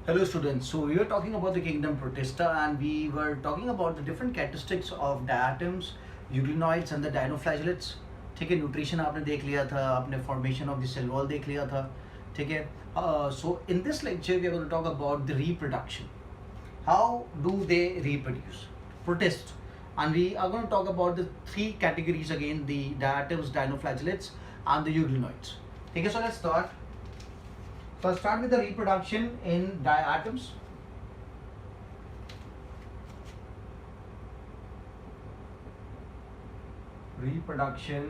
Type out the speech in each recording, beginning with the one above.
Hello students, so we were talking about the kingdom protista and we were talking about the different characteristics of diatoms, euglenoids and the dinoflagellates. ठीक है, nutrition आपने देख लिया था, आपने formation of the cell wall देख लिया था. ठीक है, so in this lecture we are going to talk about the reproduction. How do they reproduce? Protist, and we are going to talk about the three categories again: the diatoms, dinoflagellates and the euglenoids. ठीक है, so let's start. So I'll start with the reproduction in diatoms. Reproduction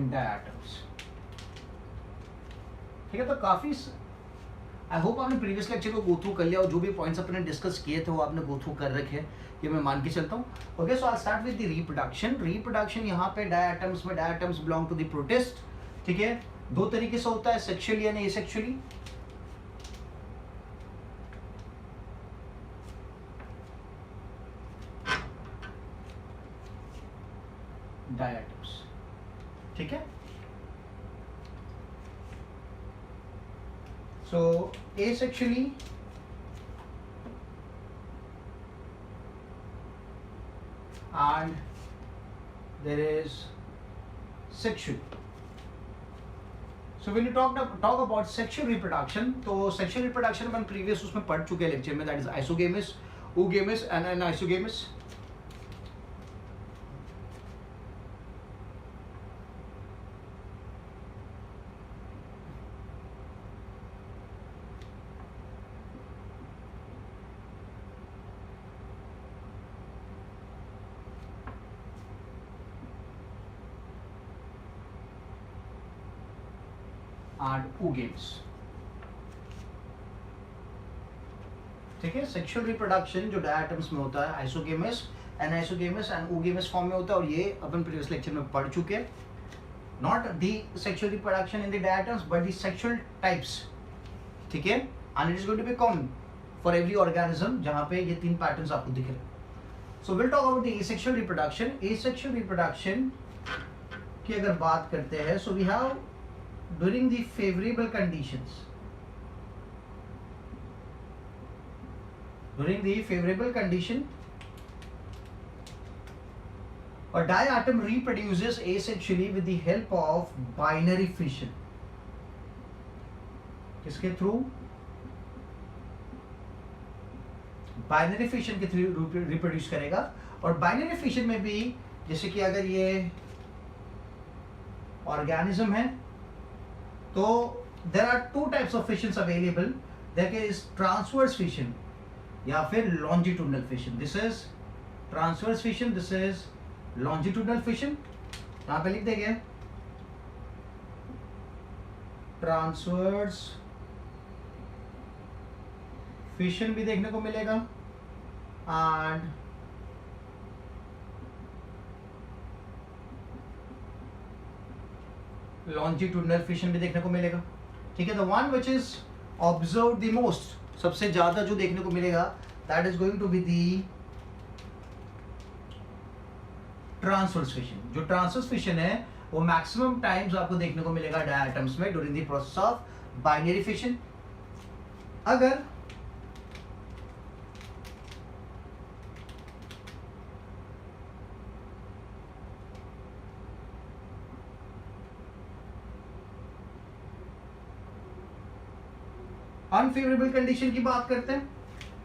in diatoms. ठीक है, तो काफी I hope आपने previous lecture को go through कर लिया और जो भी पॉइंट्स अपने डिस्कस किए थे वो आपने गो थ्रू कर रखे हैं, ये मैं मान के चलता हूँ. Okay, so I start with the reproduction. Reproduction यहाँ पे डायटम्स में, diatoms belong to the protist. ठीक है, दो तरीके से होता है, सेक्सुअली एंड एसेक्सुअली. डायटम्स, ठीक है. So asexually and there is sexually. So when you talk about sexual reproduction, तो sexual reproduction अपन previous उसमें पढ़ चुके हैं lecture में, that is isogamous, oogamous and anisogamous. and oogames. ठीक है, सेक्सुअल रिप्रोडक्शन जो डायटम्स में होता है isogamous, anisogamous and oogamous form में होता है, और ये अपन प्रीवियस लेक्चर में पढ़ चुके हैं. Not the sexual reproduction in the diatoms but the sexual types. ठीक है, and it is going to be common for every organism, जहां पे ये तीन पैटर्न्स आपको दिख रहे हैं. So will talk about the asexual reproduction. Asexual reproduction की अगर बात करते हैं, सो वी हैव during the favorable conditions, during the favorable condition, a diatom reproduces asexually with the help of binary fission. किसके थ्रू? बाइनरी फिशन के through reproduce करेगा. और बाइनरी फिशन में भी, जैसे कि अगर ये ऑर्गेनिज्म है तो there are two types of fissions available. There is transverse fission या फिर longitudinal fission. This is transverse fission, this is longitudinal fission. यहाँ पे लिख देंगे transverse fission भी देखने को मिलेगा and लॉन्जिट्यूडनल फिशन भी देखने को मिलेगा. ठीक है, the one which is observe the most, सबसे ज्यादा जो देखने को मिलेगा, that is going to be the transverse fission. जो ट्रांसवर्स फिशन है वो मैक्सिमम टाइम्स आपको देखने को मिलेगा डायटम्स में during the process of binary fission. अगर अनफेवरेबल कंडीशन की बात करते हैं,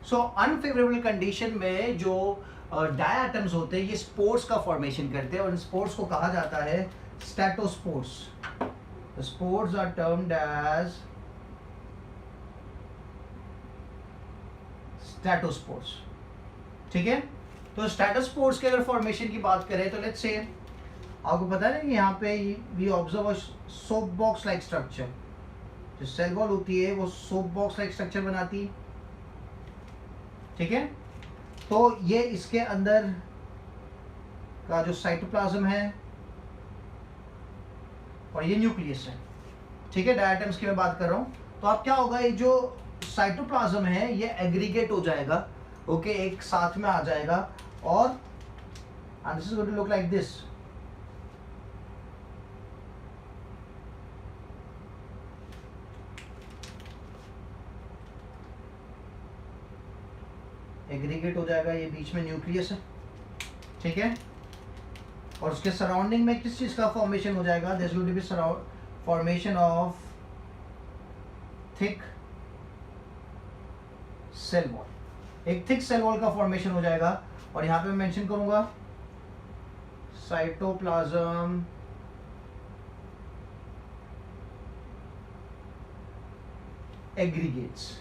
सो अनफेवरेबल कंडीशन में जो डायटम्स होते हैं ये स्पोर्स का फॉर्मेशन करते हैं और इन स्पोर्स को कहा जाता है statospores. Spores are termed as statospores. ठीक है, तो स्टैटोस्पोर्स के अगर फॉर्मेशन की बात करें तो लेट्स से आपको पता है यहाँ पे we observe a soap box like structure. जो सेल वॉल होती है वो सोप बॉक्स लाइक स्ट्रक्चर बनाती है. ठीक है, तो ये इसके अंदर का जो साइटोप्लाज्म है और ये न्यूक्लियस है. ठीक है, डायटम्स की मैं बात कर रहा हूं. तो अब क्या होगा, ये जो साइटोप्लाज्म है ये एग्रीगेट हो जाएगा. ओके, एक साथ में आ जाएगा और this is going to look like this. Aggregate हो जाएगा, ये बीच में न्यूक्लियस है, ठीक है, और उसके सराउंडिंग में किस चीज का फॉर्मेशन हो जाएगा, this will be formation of thick cell wall, एक थिक सेल वॉल का फॉर्मेशन हो जाएगा। और यहां पे मैं मेंशन करूंगा साइटोप्लाज्म एग्रीगेट्स,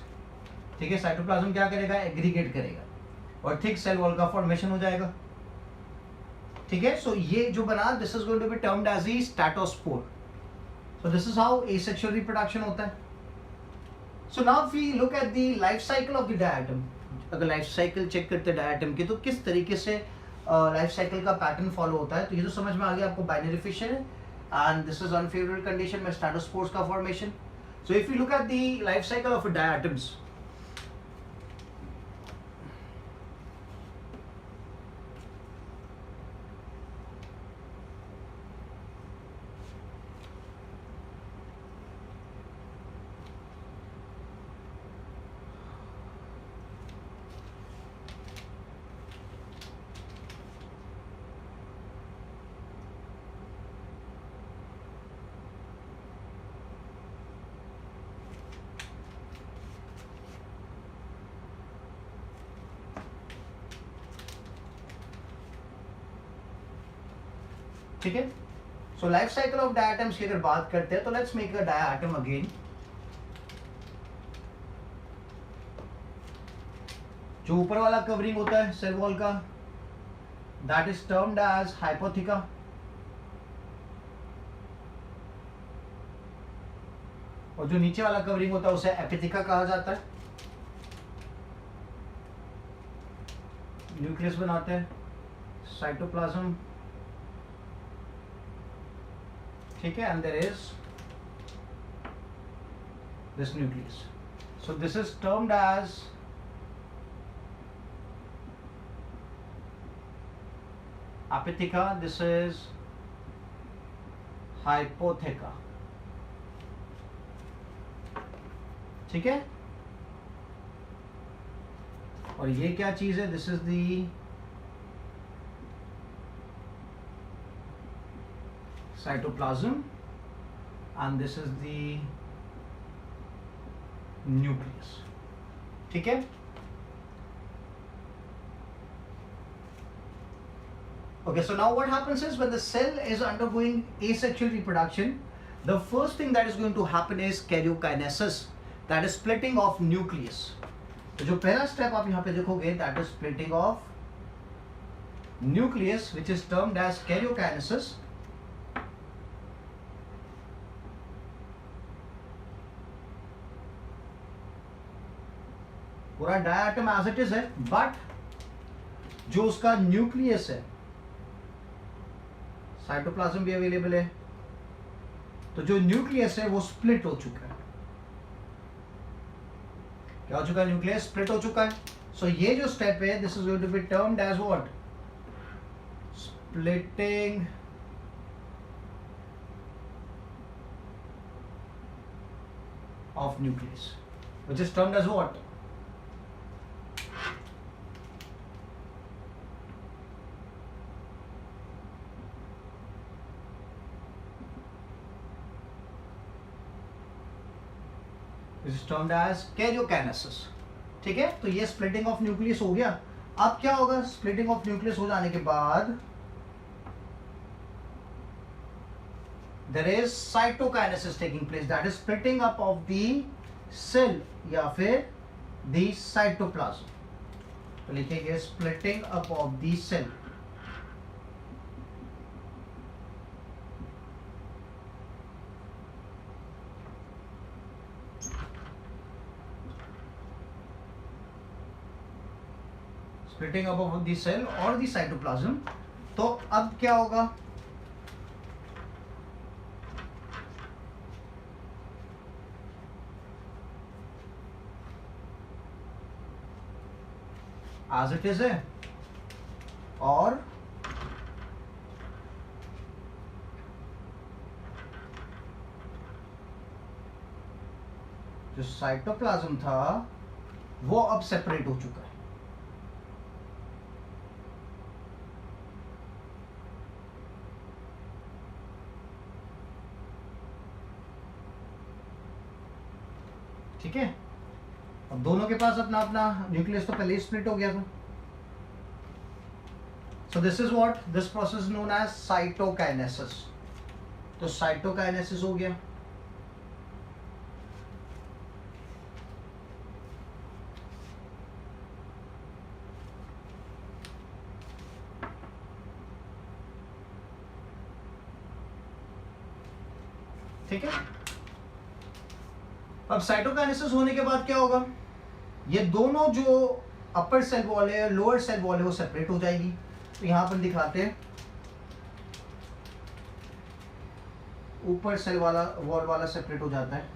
ठीक है, साइटोप्लाज्म क्या करेगा, एग्रीगेट करेगा और थिक सेल वॉल का फॉर्मेशन हो जाएगा, ठीक है। सो ये जो बना, this is going to be termed as the statospore. So this is how asexual reproduction होता है। So now we look at the life cycle of the diatom. अगर लाइफ साइकिल चेक करते हैं डायटम की, तो किस तरीके से लाइफ साइकिल का पैटर्न फॉलो होता है, तो ये तो समझ में आ गया आपको, बाइनरी फिशर है and this is unfavourable condition में स्टैटोस्पोर्स का formation. So if you look at the life cycle of diatoms, ठीक है। So life cycle of diatoms की अगर बात करते हैं, तो let's make a diatom again. जो ऊपर वाला कवरिंग होता है सेल वॉल का, दैट इज टर्म्ड एज हाइपोथिका, और जो नीचे वाला कवरिंग होता है उसे एपिथिका कहा जाता है। न्यूक्लियस बनाते हैं साइटोप्लाज्म, ठीक है, and there is this nucleus. So this is termed as apitheca, this is hypotheca, ठीक है। और ये क्या चीज है, this is the cytoplasm and this is the nucleus, ठीक है। Okay, so now what happens is when the cell is undergoing asexual reproduction, the first thing that is going to happen is karyokinesis, that is splitting of nucleus. तो जो पहला step आप यहाँ पे देखोगे, that is splitting of nucleus, which is termed as karyokinesis. पूरा diatom as it is है, but जो उसका न्यूक्लियस है, साइटोप्लाज्म भी अवेलेबल है, तो जो न्यूक्लियस है वो स्प्लिट हो चुका है। क्या हो चुका है, न्यूक्लियस स्प्लिट हो चुका है। सो ये जो स्टेप है, this is going to be termed as what, splitting of nucleus, which is termed as what, is termed as karyokinesis, ठीक है। तो ये स्प्लिटिंग ऑफ न्यूक्लियस हो गया। अब क्या होगा, स्प्लिटिंग ऑफ न्यूक्लियस हो जाने के बाद there is cytokinesis taking place, that is splitting up of the cell या फिर the cytoplasm। तो लिखेंगे splitting up of the cell, splitting up of the cell और द साइटोप्लाज्म। तो अब क्या होगा, एज इट इज है, और जो साइटोप्लाज्म था वो अब सेपरेट हो चुका है, ठीक है, अब दोनों के पास अपना अपना न्यूक्लियस तो पहले ही स्प्लिट हो गया था. So this is what this process is known as cytokinesis. तो cytokinesis हो गया. ठीक है, अब साइटोकाइनेसिस होने के बाद क्या होगा, ये दोनों जो अपर सेल वॉल है लोअर सेल वॉल है वो सेपरेट हो जाएगी. तो यहां पर दिखाते हैं ऊपर सेल वाला वॉल वाला सेपरेट हो जाता है.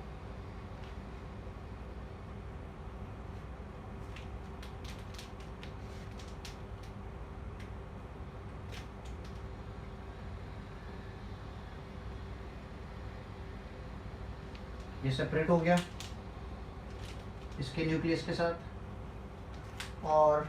ये सेपरेट हो गया इसके न्यूक्लियस के साथ. और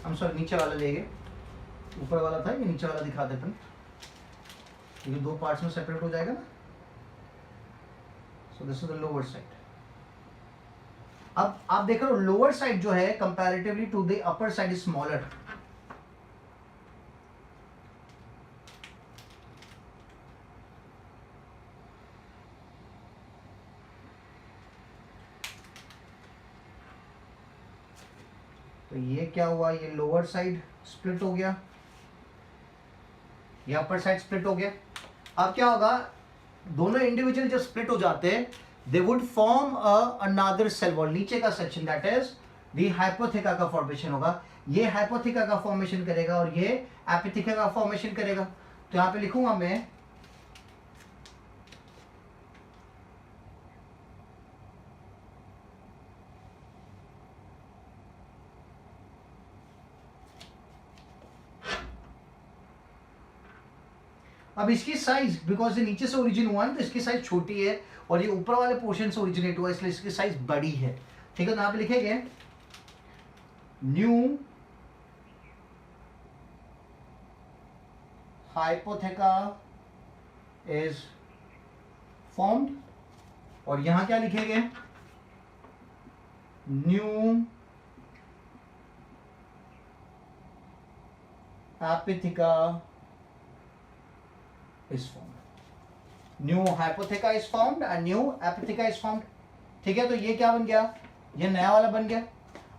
हम सर नीचे वाला ले गए, ऊपर वाला था, ये नीचे वाला दिखा देते हैं, ये दो पार्ट्स में सेपरेट हो जाएगा ना. So this is the lower side. अब आप देख रहे हो लोअर साइड जो है comparatively to the upper side is smaller. तो ये क्या हुआ, ये लोअर साइड स्प्लिट हो गया, ये अपर साइड स्प्लिट हो गया. अब क्या होगा, दोनों इंडिविजुअल जब स्प्लिट हो जाते हैं they would form another cell wall. नीचे का section that is the hypotheca का फॉर्मेशन होगा. ये हाइपोथेका का फॉर्मेशन करेगा और ये एपिथेका का फॉर्मेशन करेगा. तो यहां पे लिखूंगा मैं अब इसकी साइज, बिकॉज ये नीचे से ओरिजिन हुआ है तो इसकी साइज छोटी है और ये ऊपर वाले पोर्शन से ओरिजिनेट हुआ इसलिए इसकी साइज बड़ी है. ठीक है, तो यहां पे लिखेंगे न्यू हाइपोथेका इज फॉर्म्ड. और यहां क्या लिखेंगे, new एपिथेका is formed. New hypotheca is formed and new epitheca is formed. ठीक है, तो ये क्या बन गया, ये नया वाला बन गया.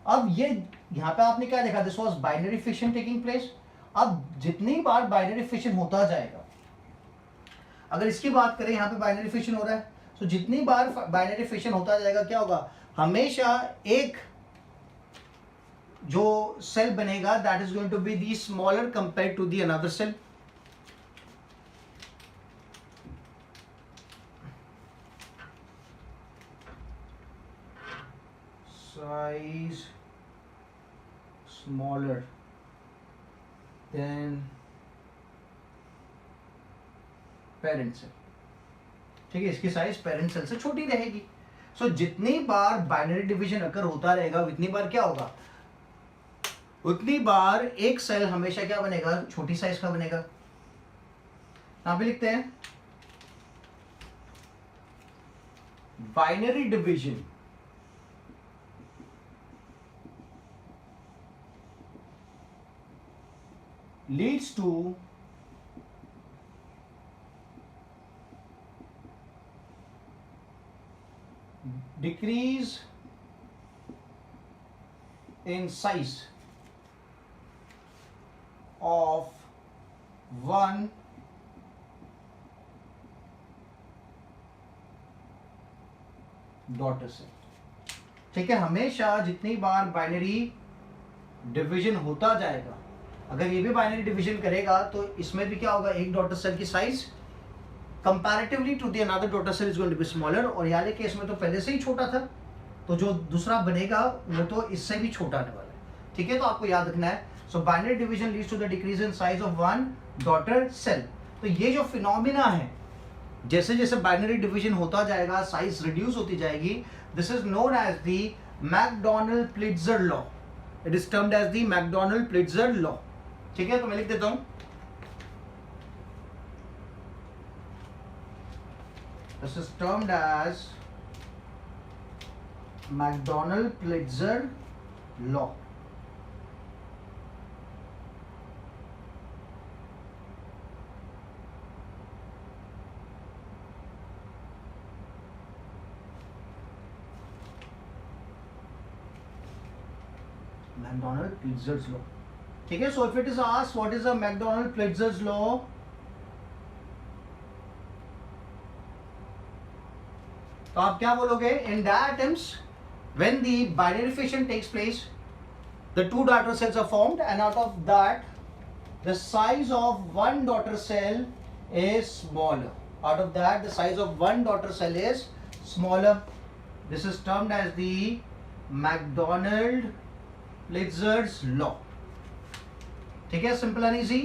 अब ये यहाँ पे आपने क्या देखा, this was binary fission taking place. अब जितनी बार बाइनरी फिशन होता जाएगा, अगर इसकी बात करें यहाँ पे बाइनरी फिशन हो रहा है, तो जितनी बार बाइनरी फिशन होता जाएगा क्या होगा, हमेशा एक जो सेल बनेगा that is going to be the smaller compare to the another cell. Size smaller than parent cell. ठीक है, इसकी साइज पेरेंट सेल से छोटी रहेगी. सो जितनी बार बाइनरी डिवीजन अगर होता रहेगा उतनी बार क्या होगा, उतनी बार एक सेल हमेशा क्या बनेगा, छोटी साइज का बनेगा. यहां पे लिखते हैं binary division leads to decrease in size of one daughter cell. ठीक है, हमेशा जितनी बार बाइनरी डिवीजन होता जाएगा, अगर ये भी बाइनरी डिवीजन करेगा तो इसमें भी क्या होगा, एक डॉटर सेल की size comparatively to the another daughter cell is going to be smaller. और यहाँ के केस में तो पहले से ही छोटा था, तो जो दूसरा बनेगा वो तो इससे भी छोटा आने वाला है. ठीक है, तो आपको याद रखना है. So binary division leads to the decrease in size of one daughter cell. तो ये जो फिनोमिना है, जैसे जैसे बाइनरी डिवीजन होता जाएगा साइज रिड्यूस होती जाएगी, this is known as the Macdonald Pfitzer law. It is termed as the Macdonald Pfitzer law. ठीक है, तो मैं लिख देता हूं, this is termed as Macdonald Pfitzer law. Macdonald Pfitzer's law. ठीक है, so if it is asked what is the Macdonald Pfitzer's law, तो आप क्या बोलोगे? In diatoms when the binarification takes place the two daughter cells are formed, and out of that the size of one daughter cell is smaller. Out of that the size of one daughter cell is smaller. This is termed as the Macdonald-Plitzer's law. ठीक है, simple and easy.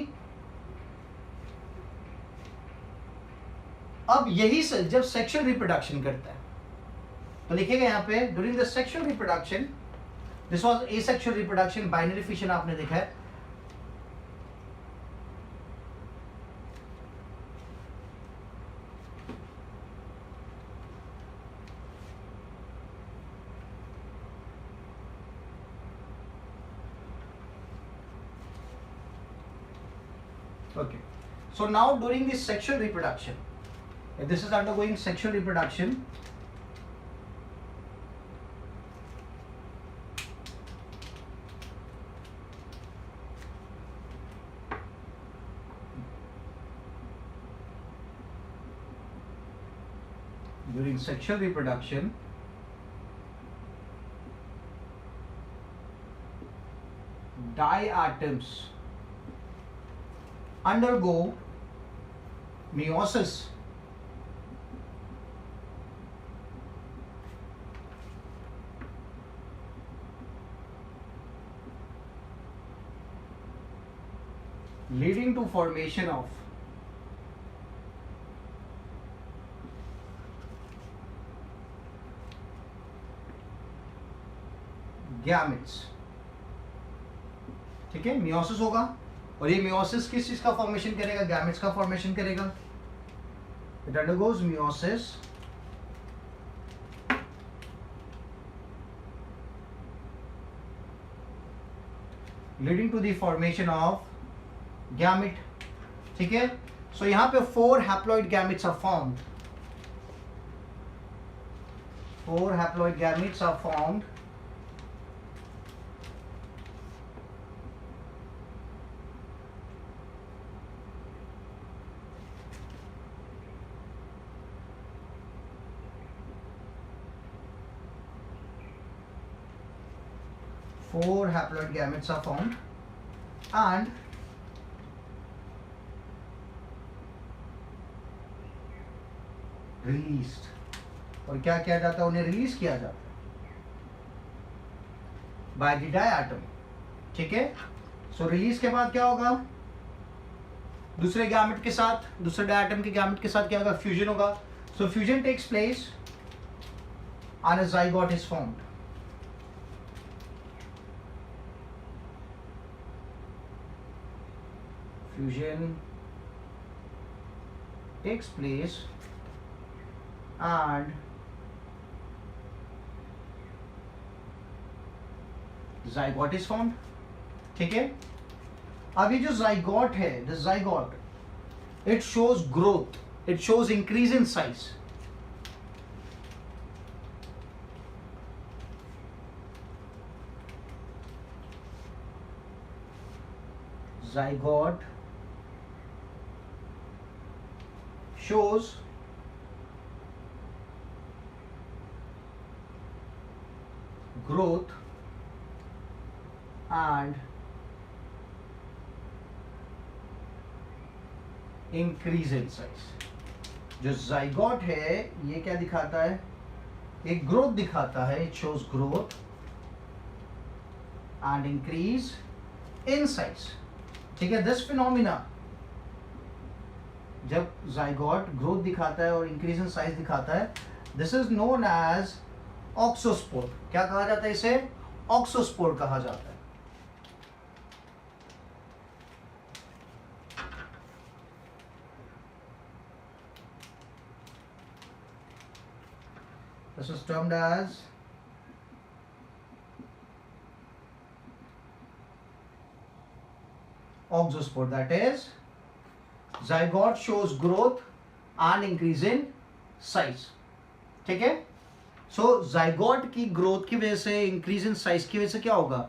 अब यही cell जब sexual reproduction करता है तो लिखेगा यहां पे during the sexual reproduction, this was asexual reproduction, binary fission आपने देखा है। Okay, so now during this sexual reproduction, if this is undergoing sexual reproduction, during sexual reproduction, diatoms undergo meiosis, leading to formation of gametes. ठीक है, meiosis होगा और ये meiosis किस चीज का फॉर्मेशन करेगा? गैमेट्स का फॉर्मेशन करेगा। It undergoes meiosis leading to the formation of gamete. ठीक है, सो यहां पे 4 haploid gametes are formed. 4 haploid gametes are formed four haploid gametes are formed and released। और क्या किया जाता है? उन्हें रिलीज किया जाता है बाय द डायटम। ठीक है, सो रिलीज के बाद क्या होगा? दूसरे गैमेट के साथ, दूसरे डायटम के गैमेट के साथ क्या होगा? फ्यूजन होगा। So fusion takes place and a zygote is formed। Fusion takes place and zygote is formed। ठीक है, अब ये जो zygote है, the zygote, it shows growth, it shows increase in size। Zygote shows growth and increase in size। जो zygote है ये क्या दिखाता है? एक ग्रोथ दिखाता है। it shows growth and increase in size। ठीक है, दिस फिनोमिना जब zygote ग्रोथ दिखाता है और इंक्रीज इन साइज दिखाता है, दिस इज नोन एज ऑक्सोस्पोर। क्या कहा जाता है इसे? ऑक्सोस्पोर कहा जाता है। This is termed as oxospore. That is, zygote shows growth and increase in size. ठीक है? So zygote की ग्रोथ की वजह से, इंक्रीज इन साइज की वजह से क्या होगा,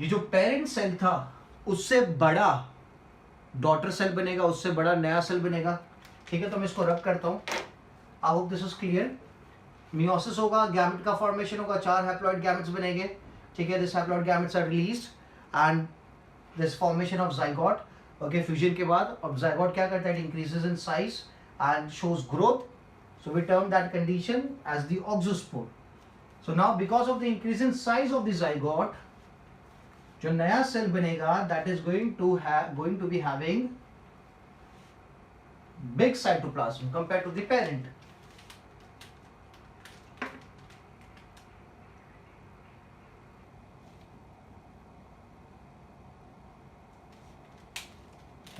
ये जो पेरेंट सेल था उससे बड़ा डॉटर सेल बनेगा, उससे बड़ा नया सेल बनेगा. ठीक है, तो मैं इसको रब करता हूं. I hope this is clear. Meiosis होगा, गैमेट का फॉर्मेशन होगा, 4 हैप्लॉइड गैमेट्स बनेंगे. ठीक है, this haploid gametes are released and this formation of zygote. Okay, fusion के बाद अब जाइगोट क्या करता है, it increases in size and shows growth. So we term that condition as the auxospore. So now because of the increase in size of the zygote, जो नया cell बनेगा that is going to be having big cytoplasm compare to the parent.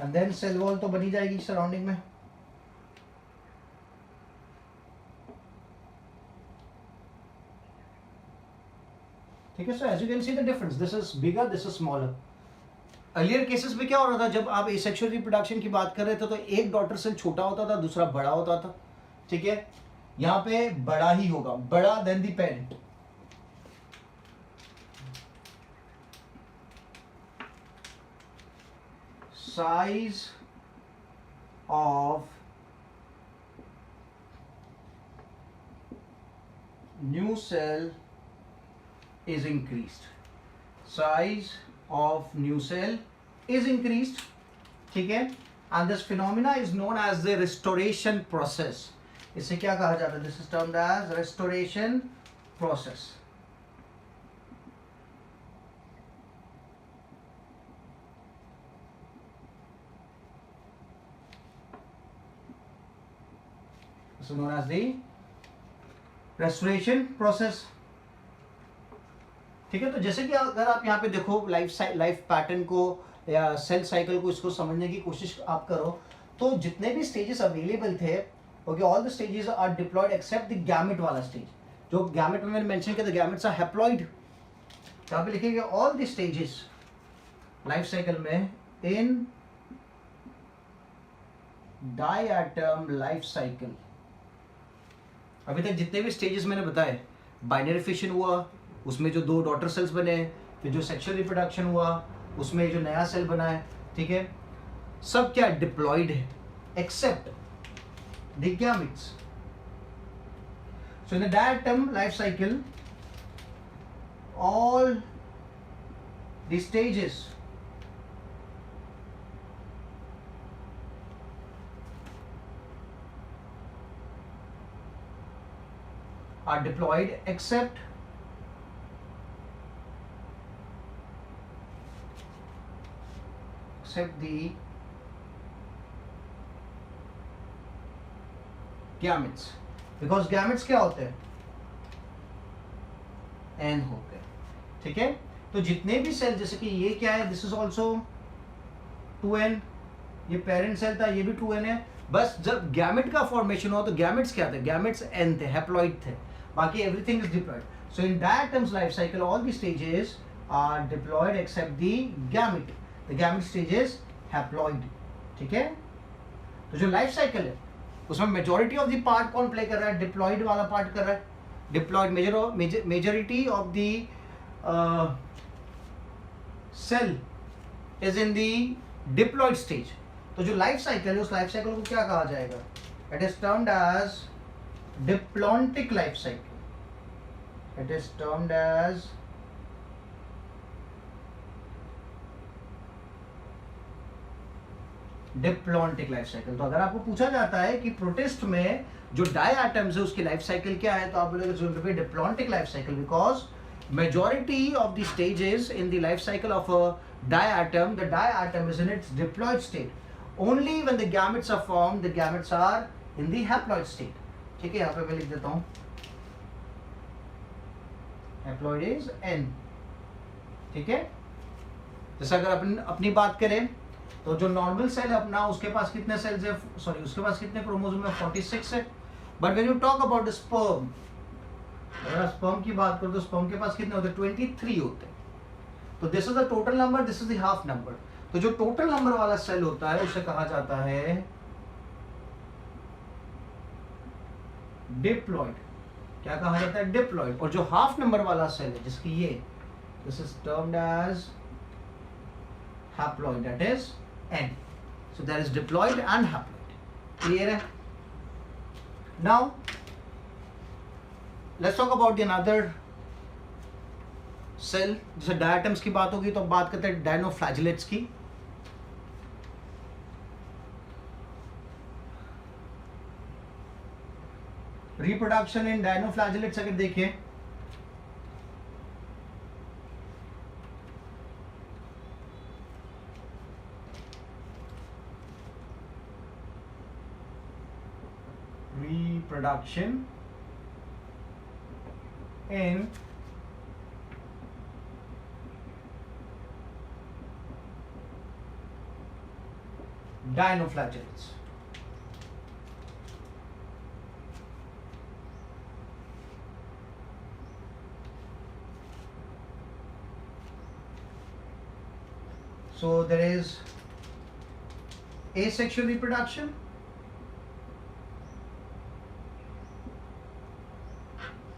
And then cell wall तो बनी जाएगी surrounding में. ठीक है, so as you can see the difference, this is bigger, this is smaller. Earlier cases में क्या हो रहा था, जब आप एसेक्सुअल रिप्रोडक्शन की बात कर रहे थे तो एक डॉटर सेल छोटा होता था, दूसरा बड़ा होता था. ठीक है, यहां पे बड़ा ही होगा, बड़ा than the parent. Size of new cell is increased. Size of new cell is increased. ठीक है, and this phenomena is known as the restoration process. इसे क्या कहा जाता है? This is termed as restoration process. So known as the restoration process. ठीक है, तो जैसे कि अगर आप यहाँ पे देखो लाइफ पैटर्न को या सेल साइकिल को, इसको समझने की कोशिश आप करो, तो जितने भी स्टेजेस अवेलेबल थे, okay, all the stages are diploid except the gamete वाला स्टेज. जो गैमेट में मैंने मेंशन किया था, गैमेट्स आर हैप्लॉइड. तो यहाँ पे लिखेंगे all the stages life cycle में इन डायएटम लाइफ साइकिल. अभी तक जितने भी स्टेजेस मैंने बताए, बाइनरी फिशन हुआ, उसमें जो 2 डॉटर सेल्स बने, फिर जो सेक्सुअल रिप्रोडक्शन हुआ, उसमें जो नया सेल बना है, ठीक है, सब क्या डिप्लॉयड है except the gametes. So in the diatom life cycle all the stages are diploid except the gametes. because gametes क्या होते हैं? n होते हैं. ठीक है, तो जितने भी सेल, जैसे कि ये क्या है, दिस इज ऑल्सो 2n, ये पेरेंट सेल था, ये भी 2n है. बस जब गैमेट का फॉर्मेशन हुआ तो गैमेट्स क्या थे? गैमेट्स n थे, हैप्लॉइड थे. बाकी everything is diploid. So in diatoms life cycle all the stages are diploid except the gamete. The gamete stages haploid. ठीक है, तो जो लाइफ साइकिल है उसमें मेजॉरिटी ऑफ द पार्ट कौन प्ले कर रहा है? डिप्लॉयड वाला पार्ट कर रहा है. Diploid majority of the cell is in the diploid stage. तो जो लाइफ साइकिल है, उस लाइफ साइकिल को क्या कहा जाएगा? It is termed as diplontic life cycle. It is termed as diplontic life cycle. तो अगर आपको पूछा जाता है कि प्रोटिस्ट में जो डायएटम्स है उसकी लाइफ साइकिल क्या है, तो आप बोलेंगे diplontic life cycle, because majority of the stages in the life cycle of a diatom, the diatom is in its diploid state. Only when the gametes are formed, the gametes are in the haploid state. ठीक है, यहाँ पे मैं लिख देता हूँ, haploid is n. ठीक है, जैसे अगर अपनी बात करें तो जो नॉर्मल सेल है अपना, उसके पास कितने सेल्स है? सॉरी, उसके पास कितने क्रोमोसोम है? 46 है. But when you talk about the sperm, अगर स्पर्म की बात करो तो स्पर्म के पास कितने होते हैं? 23 होते हैं. तो this is the total number, this is the half number. तो जो टोटल नंबर वाला सेल होता है उसे कहा जाता है डिप्लॉइड. क्या कहा जाता है? डिप्लॉइड. और जो हाफ नंबर वाला सेल है जिसकी ये, this is termed as haploid, that is N. So there is diploid and haploid. Clear है? Now let's talk about the another cell. जैसे diatoms की बात होगी तो अब बात करते हैं dinoflagellates की. Reproduction in dinoflagellates अगर देखें reproduction in dinoflagellates. So there is asexual reproduction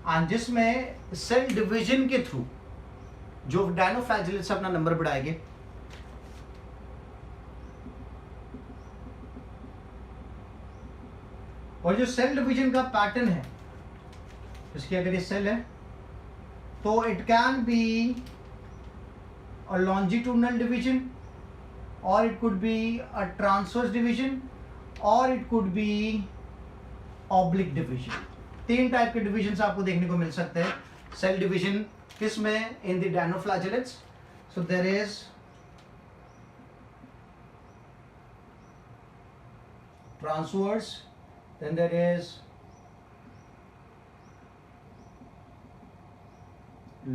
और जिसमें सेल डिवीजन के थ्रू जो डायनोफ्लैजेलेट्स अपना नंबर बढ़ाएंगे. और जो सेल डिवीजन का पैटर्न है, इसकी अगर ये सेल है तो it can be a longitudinal division, और it could be a transverse division, और it could be oblique division. 3 type के डिविजन आपको देखने को मिल सकते हैं. सेल डिवीजन किस में? In the dinoflagellates. So there is transverse, then there is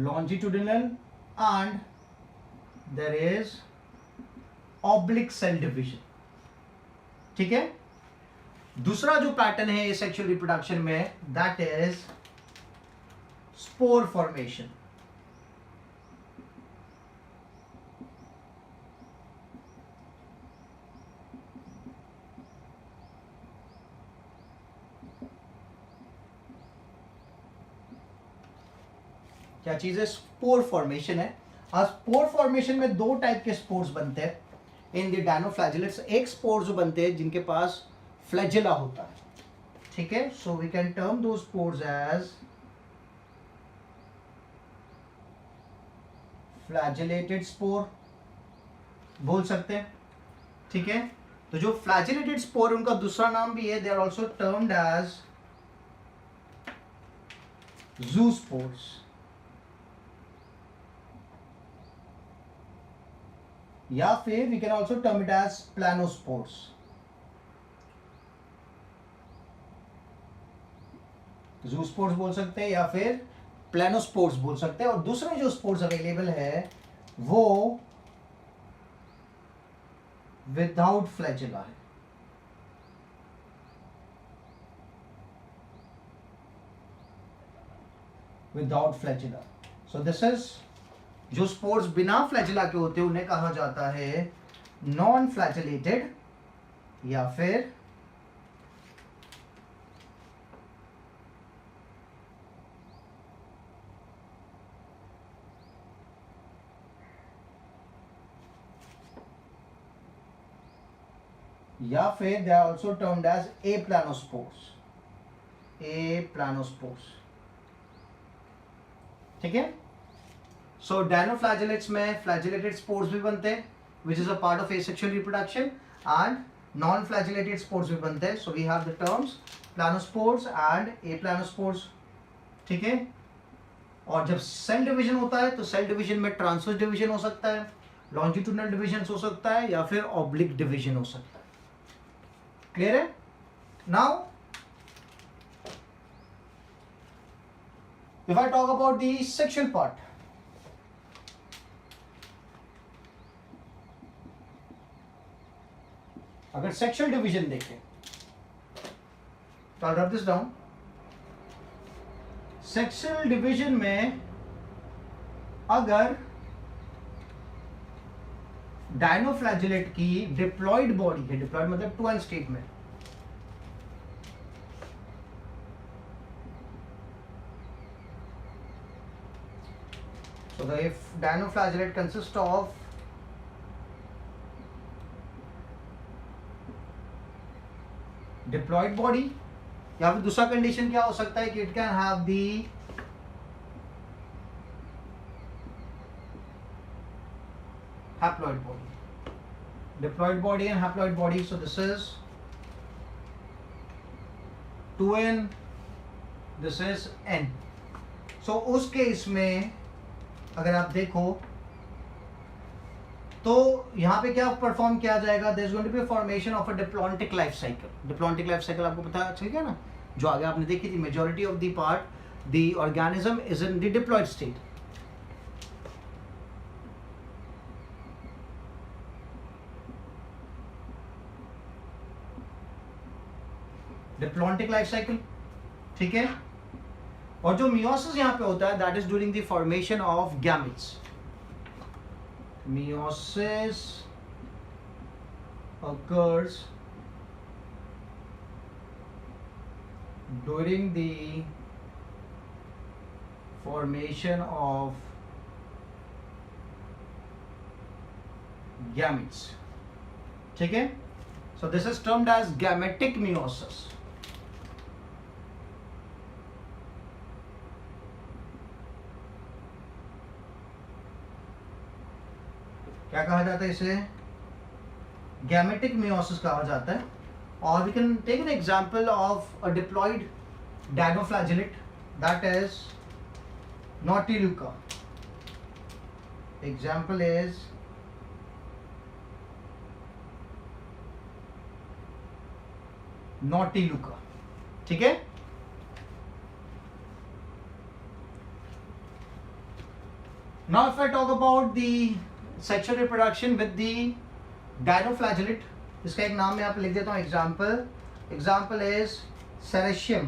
longitudinal, and there is oblique cell division. ठीक है. दूसरा जो पैटर्न है सेक्सुअल रिप्रोडक्शन में, दैट इज स्पोर फॉर्मेशन. क्या चीज है? स्पोर फॉर्मेशन है. और स्पोर फॉर्मेशन में 2 टाइप के स्पोर्स बनते हैं इन द डायनोफ्लैजेलेट्स. एक स्पोर जो बनते हैं जिनके पास फ्लैजेला होता है. ठीक है. सो वी कैन टर्म दो स्पोर्स एज फ्लैजेलेटेड स्पोर बोल सकते हैं. ठीक है. तो जो फ्लैजेलेटेड स्पोर, उनका दूसरा नाम भी है, they are also termed as zoospores. या फिर we can also term it as planospores. Zoospores बोल सकते हैं या फिर प्लानोस्पोर्स बोल सकते हैं. और दूसरे जो स्पोर्स अवेलेबल है वो विदाउट फ्लैजेला है. Without flagella. So this is, जो स्पोर्स बिना फ्लैजेला के होते हैं उन्हें कहा जाता है नॉन फ्लैजेलेटेड या फिर they are also termed as aplanospores. Aplanospores. ठीक है. सो डायनोफ्लैजेलेट्स में फ्लैजेलेटेड स्पोर्स भी बनते हैं which is a part of asexual reproduction, and non flagellated spores भी बनते हैं. So we have the terms planospores and aplanospores. ठीक है. और जब सेल डिवीजन होता है तो सेल डिवीजन में ट्रांसवर्स डिवीजन हो सकता है, लॉन्जिट्यूडनल डिवीजन हो सकता है, या फिर ऑब्लिक डिवीजन हो सकता है. क्लियर है? Now if I talk about the sexual part, अगर सेक्सुअल डिवीजन देखें तो I'll rub this down. Sexual division में अगर डायनोफ्लैजिलेट की डिप्लॉयड बॉडी है, डिप्लॉयड मतलब टू एन स्टेट में, so the if dinoflagellate consists of diploid body, या फिर दूसरा कंडीशन क्या हो सकता है कि it can have the haploid body, diploid body and haploid body. So this is 2n, this is n. So उस केस में अगर आप देखो तो यहाँ पे क्या परफॉर्म किया जाएगा, there is going to be formation of a diplontic life cycle. Diplontic life cycle आपको पता चल गया ना, जो आगे आपने देखी थी. Majority of the part the organism is in the diploid state. Diplontic life cycle, ठीक है. और जो मियोसिस यहाँ पे होता है that is during the formation of gametes. Meiosis occurs during the formation of gametes, ठीक है. So this is termed as gametic meiosis. क्या कहा जाता है इसे, गैमेटिक मियोसिस कहा जाता है. और we can take an example of a diploid dinoflagellate that is Noctiluca. Example is Noctiluca, ठीक है. Now if I talk about the sexual reproduction with the dinoflagellate, इसका एक नाम मैं यहाँ पे लिख देता हूँ. Example is Ceratium.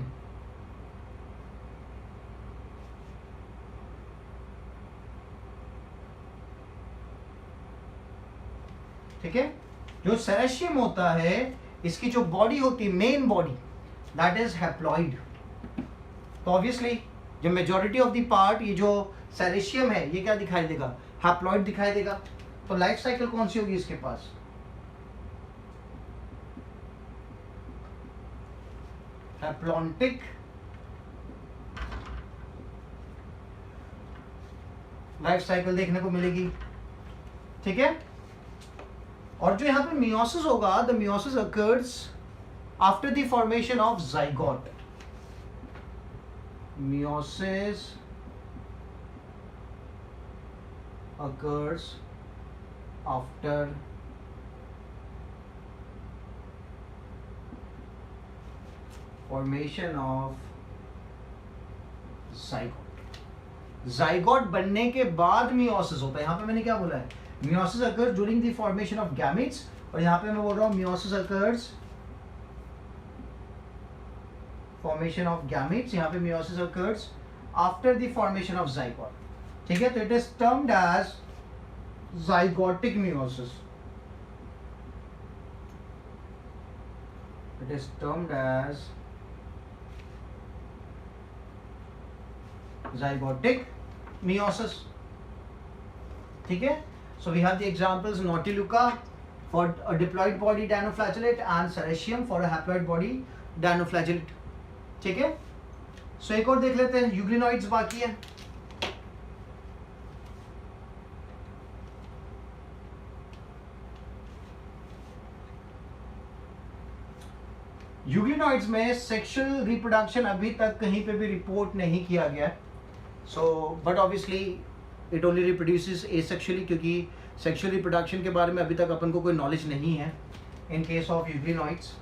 ठीक है. जो सेरेशियम होता है इसकी जो बॉडी होती है, main body, that is haploid. तो ऑब्वियसली जो मेजॉरिटी ऑफ द पार्ट ये जो सेरेशियम है ये क्या दिखाई देगा, हैप्लॉइड दिखाई देगा. तो लाइफ साइकिल कौन सी होगी इसके पास, हैप्लॉन्टिक लाइफ साइकिल देखने को मिलेगी, ठीक है. और जो यहां पे मियोसिस होगा, the meiosis occurs after the formation of zygote. Meiosis occurs after formation of zygote. zygote बनने के बाद मियोसिस होता है. यहां पे मैंने क्या बोला है, meiosis occurs during the formation of gametes, और यहां पे मैं बोल रहा हूं meiosis occurs formation of gametes. यहां पे meiosis occurs after the formation of zygote, ठीक है. तो it is termed as zygotic meiosis. It is termed as zygotic meiosis, ठीक है. So we have the examples Nautiluca for a diploid body dinoflagellate and Serestium for a haploid body dinoflagellate, ठीक है. So एक और देख लेते हैं, euglenoids बाकी है. यूग्लिनॉइड्स में सेक्सुअल रिप्रोडक्शन अभी तक कहीं पे भी रिपोर्ट नहीं किया गया. So but obviously it only reproduces asexually, क्योंकि सेक्सुअल रिप्रोडक्शन के बारे में अभी तक अपन को कोई नॉलेज नहीं है इन केस ऑफ यूग्लिनॉइड्स.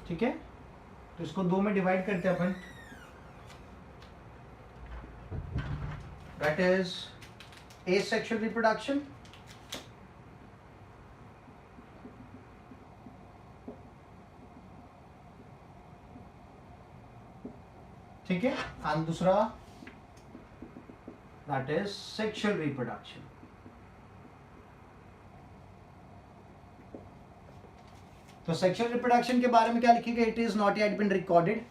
ठीक है. तो इसको दो में डिवाइड करते हैं अपन. That is asexual reproduction. ठीक है, and दूसरा that is sexual reproduction. तो सेक्सुअल रिप्रोडक्शन के बारे में क्या लिखेगा? It is not yet been recorded.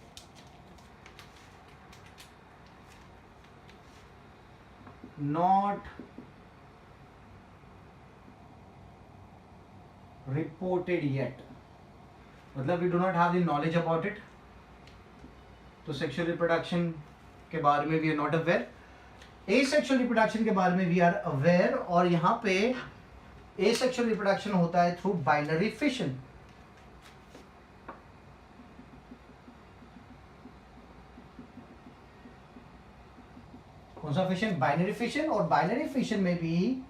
Not reported yet, मतलब we do not have the knowledge about it. तो सेक्सुअल रिप्रोडक्शन के बारे में we are not aware. Asexual reproduction के बारे में वी आर अवेयर. और यहाँ पे एसेक्सुअल रिप्रोडक्शन होता है थ्रू बाइनरी फिशन. कौन सा फिशन? Binary fission. और बाइनरी फिशन में भी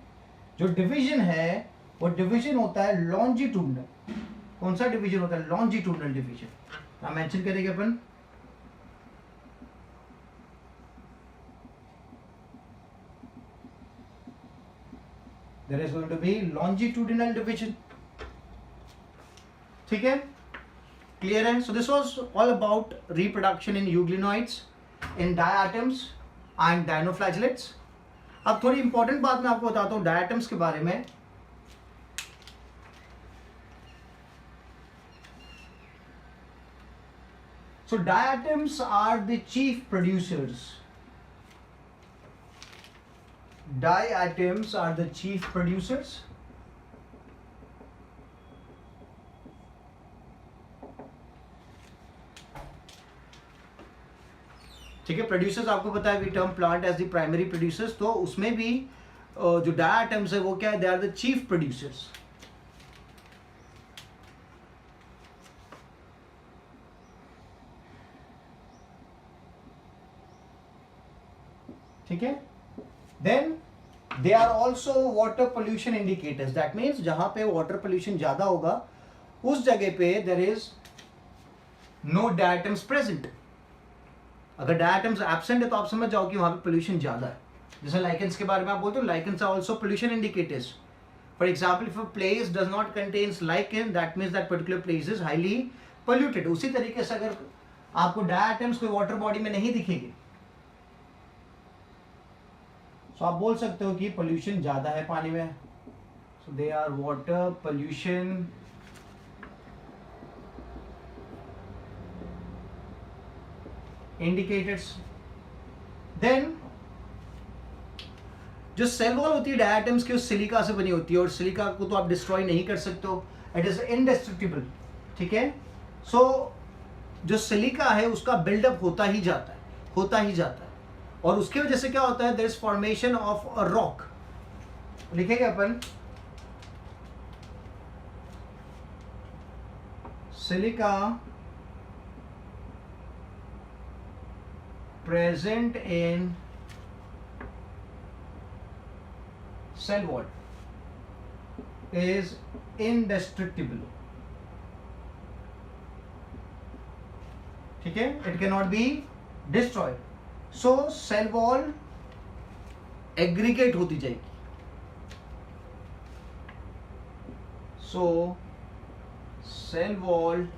जो डिवीजन है वो डिवीजन होता है लॉन्जिट्यूडनल. कौन सा डिवीजन होता है? Longitudinal division. क्या मेंशन करेंगे अपन? There is going to be longitudinal division. ठीक है, क्लियर है? So this was all about reproduction in euglenoids, in diatoms and dinoflagellates. अब थोड़ी इंपॉर्टेंट बात मैं आपको बताता हूँ डायटम्स के बारे में. So diatoms are the chief producers. Diatoms are the chief producers. ठीक है, प्रोड्यूसर्स आपको पता है we term plant as the primary producers. तो उसमें भी जो डायटम्स है वो क्या है? They are the chief producers. ठीक है, then they are also water pollution indicators. That means जहां पे वाटर पोल्यूशन ज्यादा होगा उस जगह पे there is no diatoms present. अगर डायटम्स एब्सेंट है तो आप समझ जाओ कि वहां पे पोल्यूशन ज्यादा है. जैसे लाइकेंस के बारे में आप बोलते हो, lichens are also pollution indicators. For example, if a place does not contains lichen, that means that particular place is highly polluted. उसी तरीके से अगर आपको डायटम्स कोई वाटर बॉडी में नहीं दिखेगी तो आप बोल सकते हो कि पोल्यूशन ज्यादा है पानी में. So they are water pollution indicators. Then जो सेल वॉल होती है डायटम्स की, उस सिलिका से बनी होती है और सिलिका को तो आप डिस्ट्रॉय नहीं कर सकते हो. It is indestructible. ठीक है, सो जो सिलिका है उसका बिल्डअप होता ही जाता है, होता ही जाता है. और उसकी वजह से क्या होता है? There is formation of a rock. लिखेंगे अपन silica present in cell wall is indestructible. ठीक है, it cannot be destroyed. So cell wall aggregate होती जाएगी. So cell wall,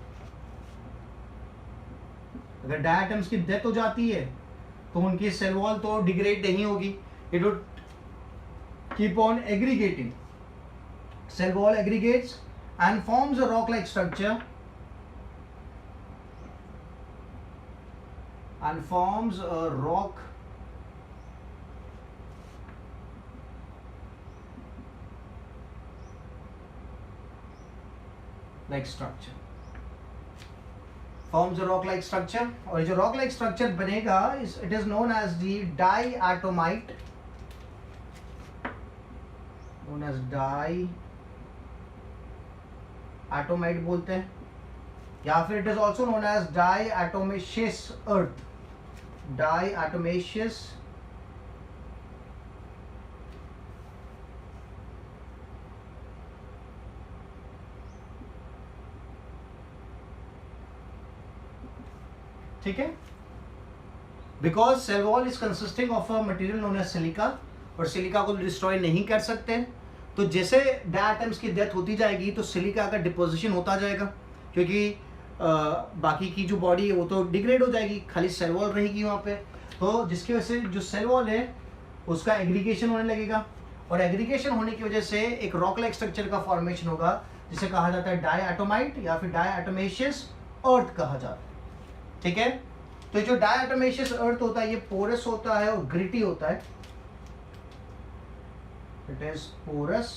अगर डायटम्स की डेथ हो जाती है तो उनकी सेल वॉल तो डिग्रेड नहीं होगी. It would keep on aggregating. Cell wall aggregates and forms a rock like structure and forms a rock like structure. Forms a rock like structure. और ये जो rock like structure बनेगा, it is known as the diatomite, known as diatomite बोलते हैं, या फिर it is also known as diatomaceous earth. Diatomaceous ठीक है, because cell wall is consisting of a material known as silica. और silica को destroy नहीं कर सकते। तो जैसे डायटम्स की डेथ होती जाएगी तो सिलिका का डिपोजिशन होता जाएगा, क्योंकि बाकी की जो बॉडी है वो तो डिग्रेड हो जाएगी, खाली सेल वॉल रहेगी वहाँ पे। तो जिसकी वजह से जो सेल वॉल है उसका एग्रीगेशन होने लगेगा, और एग्रीगेशन होने की वजह से एक रॉक लाइक स्ट्रक्चर का फॉर्मेशन होगा, जिसे कहा जाता है डायटोमाइट या फिर डायटोमेशियस अर्थ कहा जाता है। ठीक है, तो जो डायटोमेशियस अर्थ होता है ये पोरस होता है और ग्रिटी होता है। It is porous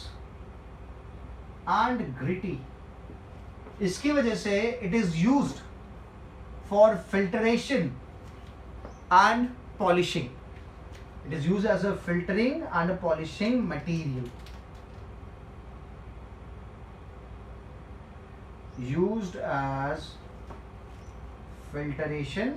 and gritty. इसकी वजह से it is used for filtration and polishing. It is used as a filtering and a polishing material. Used as filtration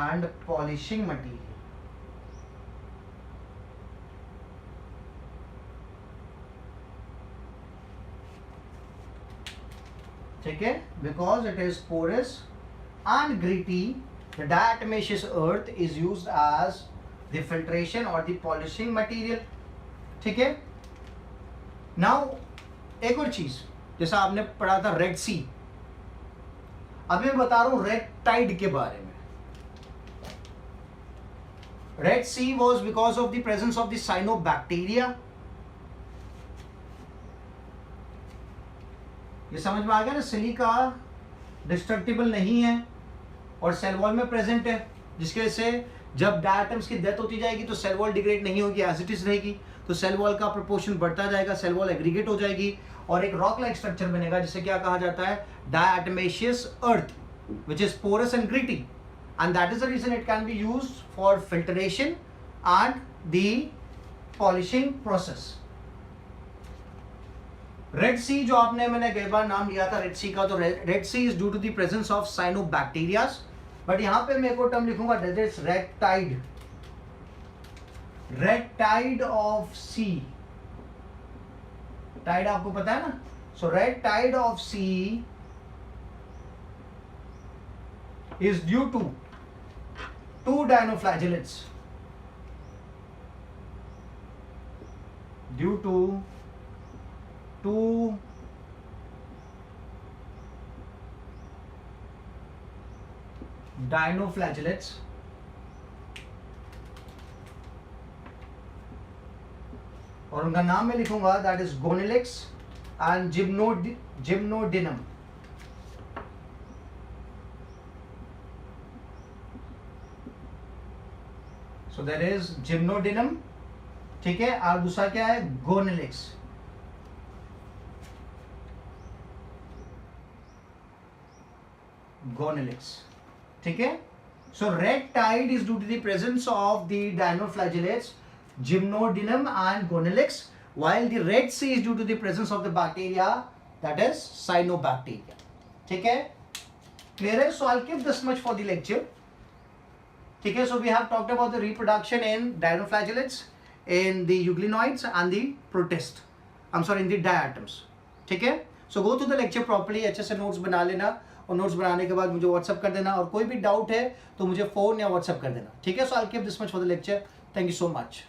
and polishing material. ठीक है, because it is porous and gritty, the diatomaceous earth is used as the filtration or the polishing material. ठीक है, now एक और चीज, जैसा आपने पढ़ा था रेड सी, अभी मैं बता रहा हूं रेड टाइड के बारे में। Red sea was because of the presence of the cyanobacteria. ये समझ में आ गया ना, सिलिका डिस्ट्रक्टिबल नहीं है और सेल वॉल में प्रेजेंट है, जिसकी वजह से जब डायटम्स की डेथ होती जाएगी तो सेल वॉल डिग्रेड नहीं होगी, एज इट इज रहेगी। तो सेल वॉल का प्रोपोर्शन बढ़ता जाएगा, सेल वॉल एग्रीगेट हो जाएगी और एक रॉक लाइक स्ट्रक्चर बनेगा, जिसे क्या कहा जाता है, diatomaceous earth, which is porous and gritty, and that is the reason it can be used for filtration and the polishing process. Red sea जो आपने, मैंने कई बार नाम लिया था रेड सी का, तो red sea is due to the presence of cyanobacterias, but यहां पे मैं एक और टर्म लिखूंगा, that is red tide. Red tide of sea, tide आपको पता है ना, so red tide of sea is due to to dinoflagellates, due to two dinoflagellates और उनका नाम मैं लिखूंगा, that is Gonyaulax and Gymnodinium. So that is Gymnodinium, ठीक है, और दूसरा क्या है, गोनेलिक्स। गोनेलिक्स, ठीक है। So red tide is due to the presence of the dinoflagellates Gymnodinium and Gonyaulax, while the red sea is due to the presence of the bacteria that is cyanobacteria. ठीक है, clear है? So I'll keep this much for the lecture. ठीक है, so we have talked about the reproduction in dinoflagellates, in the euglenoids and the protist. I'm sorry, in the diatoms. ठीक है, so go to the lecture properly, अच्छे से notes बना लेना, और notes बनाने के बाद मुझे व्हाट्सअप कर देना, और कोई भी डाउट है तो मुझे फोन या व्हाट्सअप कर देना। ठीक है, so I will keep this much for the lecture. Thank you so much.